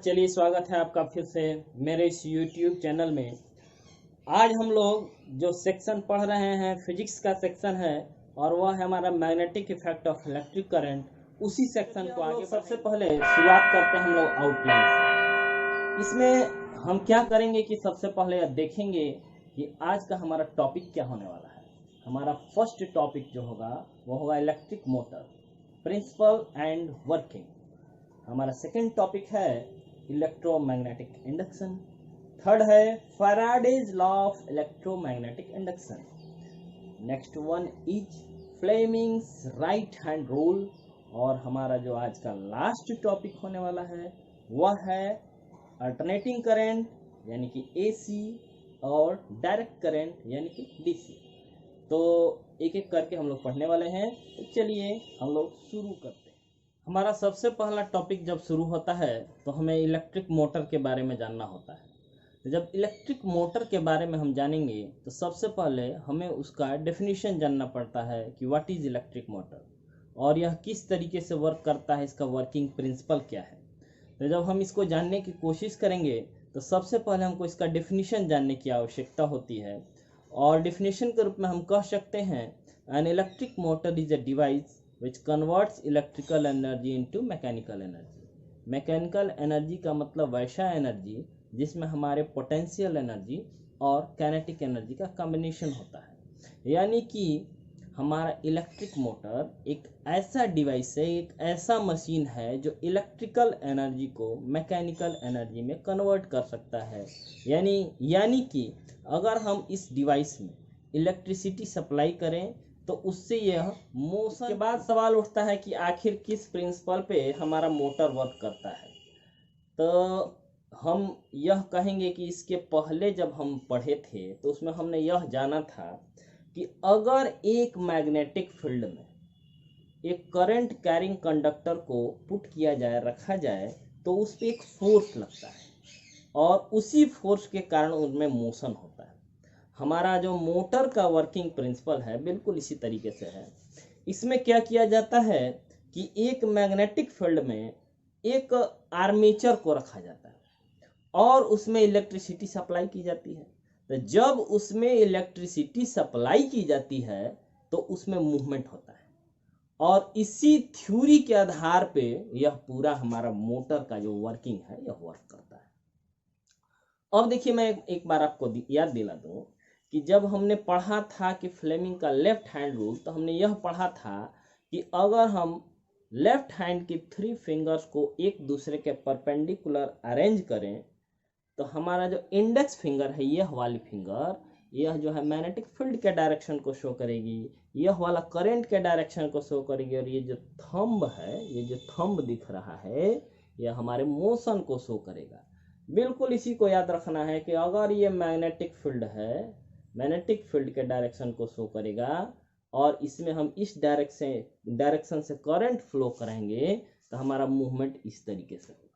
चलिए स्वागत है आपका फिर से मेरे इस YouTube चैनल में। आज हम लोग जो सेक्शन पढ़ रहे हैं फिजिक्स का सेक्शन है और वह है हमारा magnetic effect of electric current. उसी सेक्शन को आगे सबसे पहले शुरुआत करते हैं हम लोग आउटलाइन से। इसमें हम क्या करेंगे कि सबसे पहले देखेंगे कि आज का हमारा टॉपिक क्या होने वाला है। हमारा फर्स्ट टॉपिक जो होगा वो होगा electric motor, principle and working. हमारा सेकेंड टॉपिक है इलेक्ट्रोमैग्नेटिक इंडक्शन। थर्ड है Faraday's law of electromagnetic induction. Next one is Fleming's right hand rule. और हमारा जो आज का लास्ट टॉपिक होने वाला है वह है अल्टरनेटिंग करंट यानी कि एसी और डायरेक्ट करंट यानी कि डीसी। तो एक एक करके हम लोग पढ़ने वाले हैं। तो चलिए हम लोग शुरू करते हैं। हमारा सबसे पहला टॉपिक जब शुरू होता है तो हमें इलेक्ट्रिक मोटर के बारे में जानना होता है। तो जब इलेक्ट्रिक मोटर के बारे में हम जानेंगे तो सबसे पहले हमें उसका डेफिनेशन जानना पड़ता है कि व्हाट इज़ इलेक्ट्रिक मोटर और यह किस तरीके से वर्क करता है, इसका वर्किंग प्रिंसिपल क्या है। तो जब हम इसको जानने की कोशिश करेंगे तो सबसे पहले हमको इसका डेफिनेशन जानने की आवश्यकता होती है। और डेफिनेशन के रूप में हम कह सकते हैं an electric motor is a device which converts electrical energy into mechanical energy। Mechanical energy का मतलब वैसा एनर्जी जिसमें हमारे पोटेंशियल एनर्जी और काइनेटिक एनर्जी का कॉम्बिनेशन होता है। यानी कि हमारा इलेक्ट्रिक मोटर एक ऐसा डिवाइस है, एक ऐसा मशीन है जो इलेक्ट्रिकल एनर्जी को मैकेनिकल एनर्जी में कन्वर्ट कर सकता है। यानी कि अगर हम इस डिवाइस में इलेक्ट्रिसिटी सप्लाई करें तो उससे यह मोशन के बाद सवाल उठता है कि आखिर किस प्रिंसिपल पे हमारा मोटर वर्क करता है। तो हम यह कहेंगे कि इसके पहले जब हम पढ़े थे तो उसमें हमने यह जाना था कि अगर एक मैग्नेटिक फील्ड में एक करंट कैरिंग कंडक्टर को पुट किया जाए, रखा जाए, तो उस पर एक फोर्स लगता है और उसी फोर्स के कारण उनमें मोशन होता है। हमारा जो मोटर का वर्किंग प्रिंसिपल है बिल्कुल इसी तरीके से है। इसमें क्या किया जाता है कि एक मैग्नेटिक फील्ड में एक आर्मेचर को रखा जाता है और उसमें इलेक्ट्रिसिटी सप्लाई की जाती है। तो जब उसमें इलेक्ट्रिसिटी सप्लाई की जाती है तो उसमें मूवमेंट होता है और इसी थ्योरी के आधार पे यह पूरा हमारा मोटर का जो वर्किंग है यह वर्क करता है। अब देखिए मैं एक बार आपको याद दिला दूं कि जब हमने पढ़ा था कि फ्लेमिंग का लेफ्ट हैंड रूल, तो हमने यह पढ़ा था कि अगर हम लेफ्ट हैंड की 3 फिंगर्स को एक दूसरे के परपेंडिकुलर अरेंज करें तो हमारा जो इंडेक्स फिंगर है यह वाली फिंगर, यह जो है मैग्नेटिक फील्ड के डायरेक्शन को शो करेगी, यह वाला करंट के डायरेक्शन को शो करेगी और ये जो थंब है, ये जो थंब दिख रहा है, यह हमारे मोशन को शो करेगा। बिल्कुल इसी को याद रखना है कि अगर ये मैग्नेटिक फील्ड है, मैग्नेटिक फील्ड के डायरेक्शन को शो करेगा और इसमें हम इस डायरेक्शन से करंट फ्लो करेंगे तो हमारा मूवमेंट इस तरीके से होगा।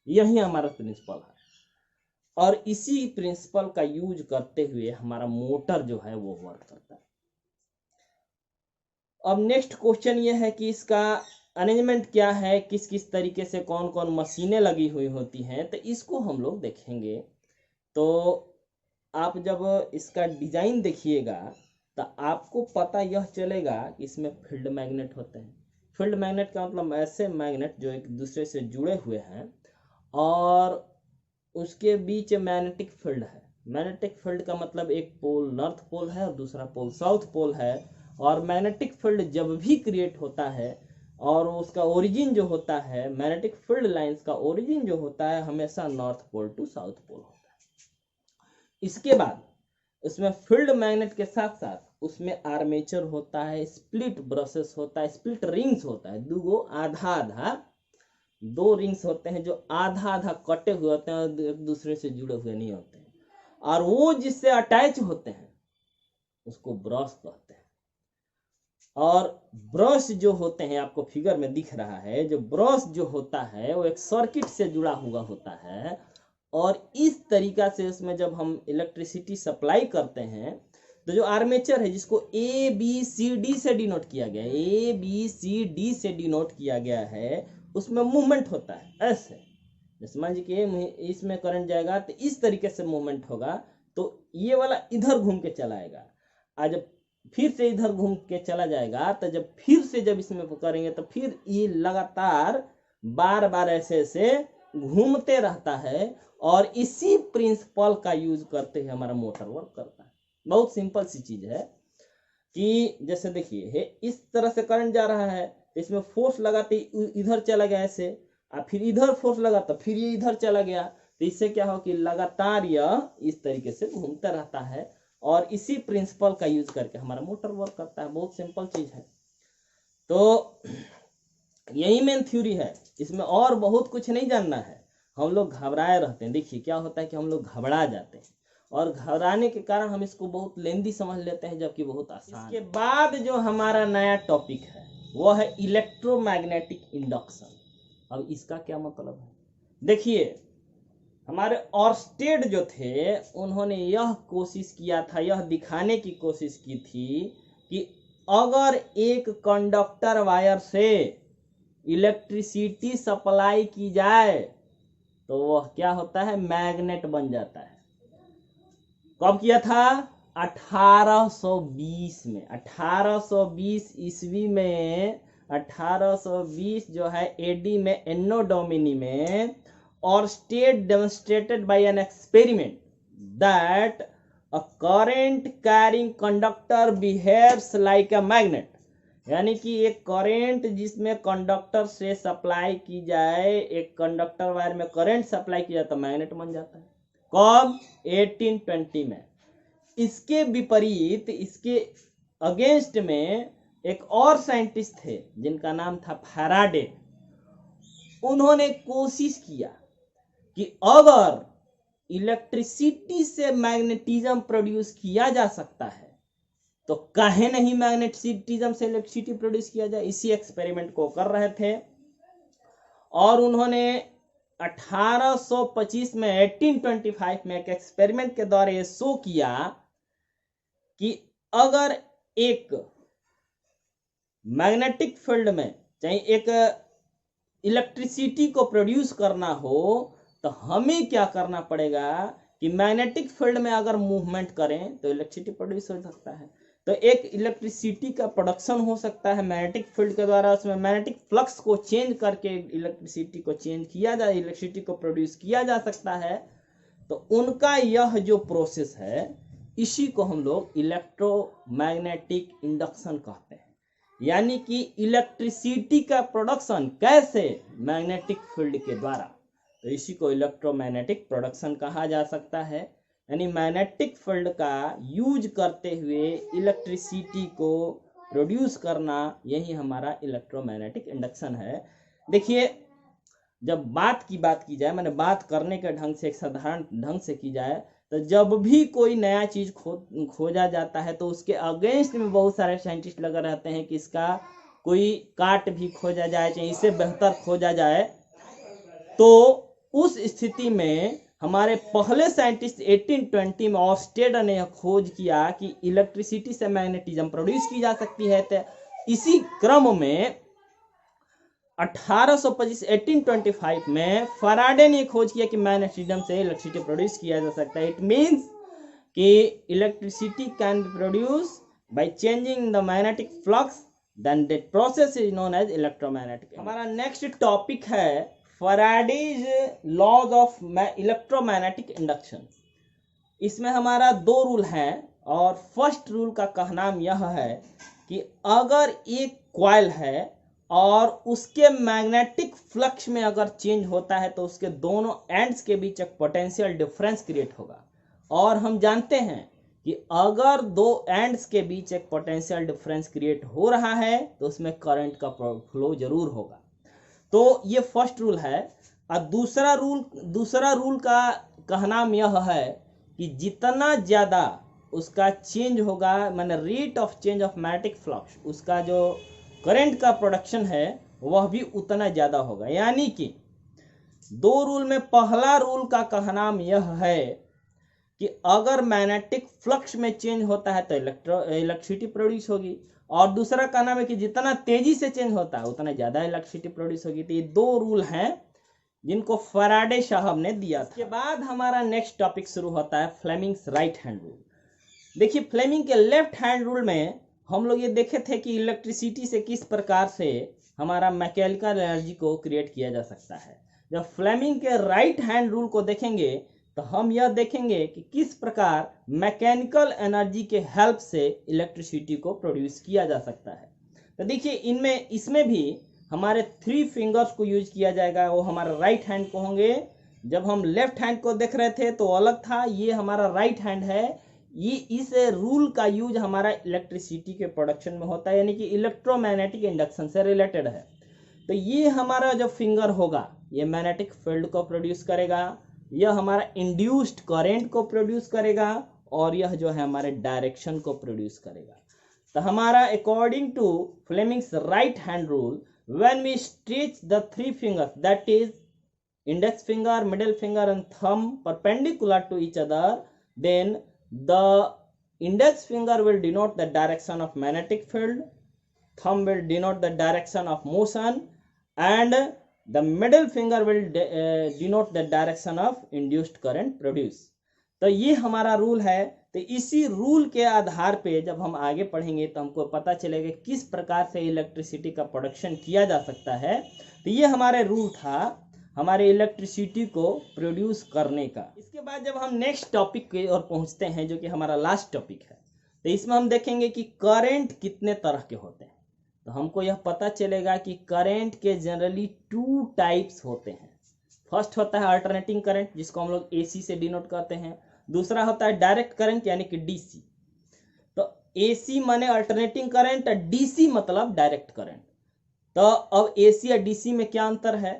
यही हमारा प्रिंसिपल है और इसी प्रिंसिपल का यूज करते हुए हमारा मोटर जो है वो वर्क करता है। अब नेक्स्ट क्वेश्चन ये है कि इसका अरेंजमेंट क्या है, किस किस तरीके से कौन कौन मशीनें लगी हुई होती हैं, तो इसको हम लोग देखेंगे। तो आप जब इसका डिजाइन देखिएगा तो आपको पता यह चलेगा कि इसमें फील्ड मैग्नेट होते हैं। फील्ड मैग्नेट का मतलब ऐसे मैग्नेट जो एक दूसरे से जुड़े हुए हैं और उसके बीच मैग्नेटिक फील्ड है। मैग्नेटिक फील्ड का मतलब एक पोल नॉर्थ पोल है और दूसरा पोल साउथ पोल है। और मैग्नेटिक फील्ड जब भी क्रिएट होता है और उसका ओरिजिन जो होता है, मैग्नेटिक फील्ड लाइंस का ओरिजिन जो होता है हमेशा north pole to south pole होता है। इसके बाद उसमें फील्ड मैग्नेट के साथ साथ उसमें आर्मेचर होता है, स्प्लिट ब्रशेस होता है, स्प्लिट रिंग्स होता है, दो रिंग्स होते हैं जो आधा आधा कटे हुए होते हैं और एक दूसरे से जुड़े हुए नहीं होते हैं। और वो जिससे अटैच होते हैं उसको ब्रश कहते हैं। और ब्रश जो होते हैं आपको फिगर में दिख रहा है, जो ब्रश जो होता है वो एक सर्किट से जुड़ा हुआ होता है और इस तरीका से इसमें जब हम इलेक्ट्रिसिटी सप्लाई करते हैं तो जो आर्मेचर है जिसको ABCD से डिनोट किया गया है, ABCD से डिनोट किया गया है, उसमें मूवमेंट होता है ऐसे। जैसे मान लीजिए इसमें करंट जाएगा तो इस तरीके से मूवमेंट होगा, तो ये वाला इधर घूम के चला आएगा, और जब फिर से इधर घूम के चला जाएगा, तो जब फिर से जब इसमें करेंगे तो फिर ये लगातार बार बार ऐसे ऐसे घूमते रहता है, और इसी प्रिंसिपल का यूज करते हुए हमारा मोटर वर्क करता है। बहुत सिंपल सी चीज है कि जैसे देखिए इस तरह से करंट जा रहा है, इसमें फोर्स लगाते इधर चला गया ऐसे, और फिर इधर फोर्स लगा तो फिर ये इधर चला गया, तो इससे क्या हो कि लगातार यह इस तरीके से घूमता रहता है, और इसी प्रिंसिपल का यूज करके हमारा मोटर वर्क करता है। बहुत सिंपल चीज है। तो यही मेन थ्योरी है, इसमें और बहुत कुछ नहीं जानना है। हम लोग घबराए रहते हैं। देखिए क्या होता है कि हम लोग घबरा जाते हैं, और घबराने के कारण हम इसको बहुत लेंदी समझ लेते हैं, जबकि बहुत आसान। इसके बाद जो हमारा नया टॉपिक है वो है इलेक्ट्रोमैग्नेटिक इंडक्शन। अब इसका क्या मतलब है? देखिए हमारे ऑर्स्टेड जो थे उन्होंने यह कोशिश किया था, यह दिखाने की कोशिश की थी कि अगर एक कंडक्टर वायर से इलेक्ट्रिसिटी सप्लाई की जाए तो वह क्या होता है, मैग्नेट बन जाता है। कब किया था? 1820 में। 1820 ईस्वी में, 1820 जो है एडी में, एनो डोमिनी में, Oersted demonstrated by an experiment that a current carrying conductor behaves like a magnet. यानी कि एक करंट जिसमें कंडक्टर से सप्लाई की जाए, एक कंडक्टर वायर में करंट सप्लाई किया जाता है, मैग्नेट बन जाता है। कब? 1820 में। इसके विपरीत, इसके अगेंस्ट में एक और साइंटिस्ट थे जिनका नाम था फैराडे। उन्होंने कोशिश किया कि अगर इलेक्ट्रिसिटी से मैग्नेटिज्म प्रोड्यूस किया जा सकता है तो काहे नहीं मैग्नेटिज्म से इलेक्ट्रिसिटी प्रोड्यूस किया जाए। इसी एक्सपेरिमेंट को कर रहे थे, और उन्होंने 1825 में, 1825 में एक एक्सपेरिमेंट के द्वारा यह शो किया कि अगर एक मैग्नेटिक फील्ड में, चाहे एक इलेक्ट्रिसिटी को प्रोड्यूस करना हो, तो हमें क्या करना पड़ेगा कि मैग्नेटिक फील्ड में अगर मूवमेंट करें तो इलेक्ट्रिसिटी प्रोड्यूस हो सकता है। तो एक इलेक्ट्रिसिटी का प्रोडक्शन हो सकता है मैग्नेटिक फील्ड के द्वारा, उसमें मैग्नेटिक फ्लक्स को चेंज करके इलेक्ट्रिसिटी को चेंज किया जा, इलेक्ट्रिसिटी को प्रोड्यूस किया जा सकता है। तो उनका यह जो प्रोसेस है, इसी को हम लोग इलेक्ट्रोमैग्नेटिक इंडक्शन कहते हैं। यानी कि इलेक्ट्रिसिटी का प्रोडक्शन कैसे? मैग्नेटिक फील्ड के द्वारा। तो इसी को इलेक्ट्रोमैग्नेटिक प्रोडक्शन कहा जा सकता है। यानी मैग्नेटिक फील्ड का यूज करते हुए इलेक्ट्रिसिटी को प्रोड्यूस करना, यही हमारा इलेक्ट्रोमैग्नेटिक इंडक्शन है। देखिए जब बात की जाए, मैंने बात करने के ढंग से, एक साधारण ढंग से की जाए, तो जब भी कोई नया चीज खोजा जाता है तो उसके अगेंस्ट में बहुत सारे साइंटिस्ट लगे रहते हैं कि इसका कोई काट भी खोजा जाए, चाहे इससे बेहतर खोजा जाए। तो उस स्थिति में हमारे पहले साइंटिस्ट 1820 में ऑर्स्टेड ने खोज किया कि इलेक्ट्रिसिटी से मैग्नेटिज्म प्रोड्यूस की जा सकती है। तो इसी क्रम में 1825 में फैराडे ने खोज किया कि मैग्नेटिज्म से इलेक्ट्रिसिटी प्रोड्यूस किया जा सकता है। इट मींस कि electricity can be produce by changing the magnetic flux, then that process is known as electromagnetic. हमारा नेक्स्ट टॉपिक है Faraday's laws of electromagnetic induction. इसमें हमारा 2 रूल है, और फर्स्ट रूल का कहना यह है कि अगर एक कॉइल है और उसके मैग्नेटिक फ्लक्स में अगर चेंज होता है तो उसके दोनों एंड्स के बीच एक पोटेंशियल डिफरेंस क्रिएट होगा। और हम जानते हैं कि अगर 2 एंड्स के बीच एक पोटेंशियल डिफरेंस क्रिएट हो रहा है तो उसमें करंट का फ्लो जरूर होगा। तो ये फर्स्ट रूल है। और दूसरा रूल का कहना यह है कि जितना ज़्यादा उसका चेंज होगा, माने rate of change of magnetic flux, उसका जो करंट का प्रोडक्शन है वह भी उतना ज़्यादा होगा। यानी कि 2 रूल में पहला रूल का कहना यह है कि अगर मैग्नेटिक फ्लक्स में चेंज होता है तो इलेक्ट्रिसिटी प्रोड्यूस होगी, और दूसरा कहना है कि जितना तेजी से चेंज होता है उतना ज़्यादा इलेक्ट्रिसिटी प्रोड्यूस होगी। तो ये 2 रूल हैं जिनको फैराडे साहब ने दिया था। इसके बाद हमारा नेक्स्ट टॉपिक शुरू होता है फ्लेमिंग्स राइट हैंड रूल। देखिए, फ्लेमिंग के लेफ्ट हैंड रूल में हम लोग ये देखे थे कि इलेक्ट्रिसिटी से किस प्रकार से हमारा मैकेनिकल एनर्जी को क्रिएट किया जा सकता है। जब फ्लेमिंग के राइट हैंड रूल को देखेंगे तो हम यह देखेंगे कि किस प्रकार मैकेनिकल एनर्जी के हेल्प से इलेक्ट्रिसिटी को प्रोड्यूस किया जा सकता है। तो देखिए, इसमें भी हमारे 3 फिंगर्स को यूज किया जाएगा। वो हमारा राइट हैंड को होंगे। जब हम लेफ्ट हैंड को देख रहे थे तो अलग था, ये हमारा राइट हैंड है। ये इस रूल का यूज हमारा इलेक्ट्रिसिटी के प्रोडक्शन में होता है, यानी कि इलेक्ट्रोमैग्नेटिक इंडक्शन से रिलेटेड है। तो ये हमारा जो फिंगर होगा ये मैग्नेटिक फील्ड को प्रोड्यूस करेगा, यह हमारा इंड्यूस्ड करंट को प्रोड्यूस करेगा, और यह जो है हमारे डायरेक्शन को प्रोड्यूस करेगा। तो हमारा according to Fleming's right hand rule, when we stretch the 3 fingers, that is index finger, middle finger and thumb perpendicular to each other, then the index finger will denote the direction of magnetic field, thumb will denote the direction of motion, and the middle finger will denote the direction of induced current produce. तो ये हमारा rule है। तो इसी rule के आधार पे जब हम आगे पढ़ेंगे तो हमको पता चलेगा किस प्रकार से इलेक्ट्रिसिटी का प्रोडक्शन किया जा सकता है। तो ये हमारे रूल था हमारे इलेक्ट्रिसिटी को प्रोड्यूस करने का। इसके बाद जब हम नेक्स्ट टॉपिक की ओर पहुंचते हैं, जो कि हमारा लास्ट टॉपिक है, तो इसमें हम देखेंगे कि करंट कितने तरह के होते हैं। तो हमको यह पता चलेगा कि करंट के जनरली 2 टाइप्स होते हैं। फर्स्ट होता है अल्टरनेटिंग करंट, जिसको हम लोग AC से डिनोट करते हैं। दूसरा होता है डायरेक्ट करंट, यानी कि DC। तो AC माने अल्टरनेटिंग करंट, DC मतलब डायरेक्ट करंट। तो अब AC और DC में क्या अंतर है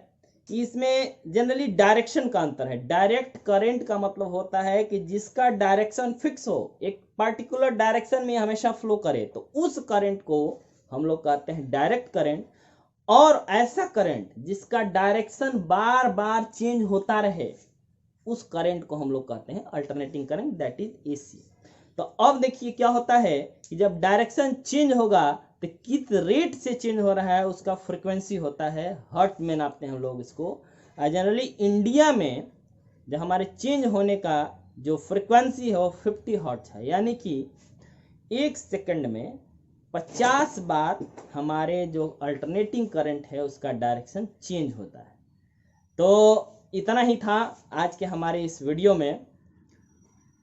कि इसमें जनरली डायरेक्शन का अंतर है। डायरेक्ट करंट का मतलब होता है कि जिसका डायरेक्शन फिक्स हो, एक पर्टिकुलर डायरेक्शन में हमेशा फ्लो करे, तो उस करंट को हम लोग कहते हैं डायरेक्ट करंट। और ऐसा करंट जिसका डायरेक्शन बार बार चेंज होता रहे, उस करंट को हम लोग कहते हैं alternating current, that is AC। तो अब देखिए क्या होता है कि जब डायरेक्शन चेंज होगा तो किस रेट से चेंज हो रहा है उसका फ्रीक्वेंसी होता है, हर्ट्ज में नापते हैं हम लोग इसको। जनरली इंडिया में जो हमारे चेंज होने का जो फ्रीक्वेंसी है वो 50 हर्ट्ज है, यानी कि 1 सेकंड में 50 बार हमारे जो अल्टरनेटिंग करंट है उसका डायरेक्शन चेंज होता है। तो इतना ही था आज के हमारे इस वीडियो में।